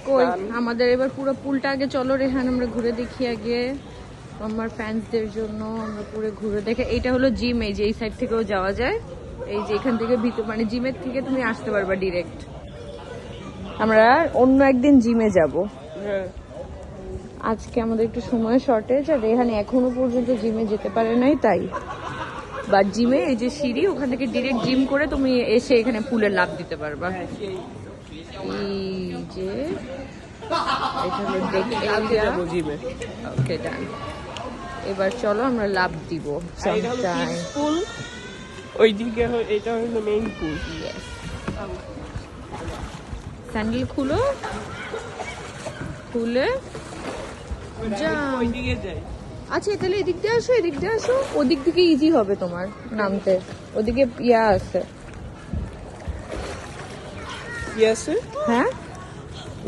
কই আমাদের এবার পুরো পুলটা আগে চলো রেহান, আমরা ঘুরে দেখি আগে আমার ফ্যান্সদের জন্য। আমরা পুরো ঘুরে দেখে, এইটা হলো জিম, এই যে এই সাইড থেকেও যাওয়া যায়, এই যে এখান থেকে ভিতর মানে জিমের থেকে তুমি আসতে পারবা ডিরেক্ট। আমরা অন্য একদিন জিমে যাব, আজকে আমাদের একটু সময় শর্টেজ, আর রেহান এখনো পর্যন্ত জিমে যেতে পারে নাই তাই। বাট জিমে এই যে সিঁড়ি, ওখান থেকে ডিরেক্ট জিম করে তুমি এসে এখানে পুলে লাফ দিতে পারবা। এই যে ওকে ডান, এবার চলো আমরা লাফ দিব। পুল ওইদিকে, এটা হলো মেইন পুল। স্যান্ডেল খুলো, খুলে ওইদিকে যাই। আচ্ছা তাহলে এদিক দিয়ে আসো, এদিক দিয়ে আসো, ওদিক থেকে ইজি হবে তোমার নামতে, ওদিকে ইয়া আছে। কি আছে? হ্যাঁ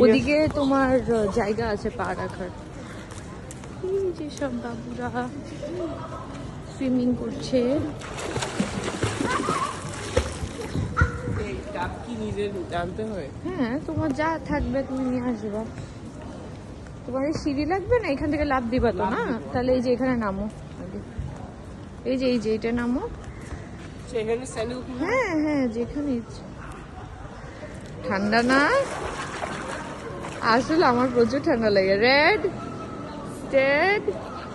ওদিকে তোমার জায়গা আছে পা রাখার। এই যে সব বাবুরা সুইমিং করছে। কি নিজে জানতে হয়? হ্যাঁ তোমার যা থাকবে তুমি নিয়ে আসবা। তোমার এই সিঁড়ি লাগবে না, এখান থেকে লাফ দিবা তো না, তাহলে এই যে এখানে নামো আগে, এই যে এটা নামো। সেখানে স্যান্ডেল। হ্যাঁ হ্যাঁ যেখানে ইচ্ছে। ঠান্ডা না? আসলে আমার প্রচুর ঠান্ডা লাগে। Red stayed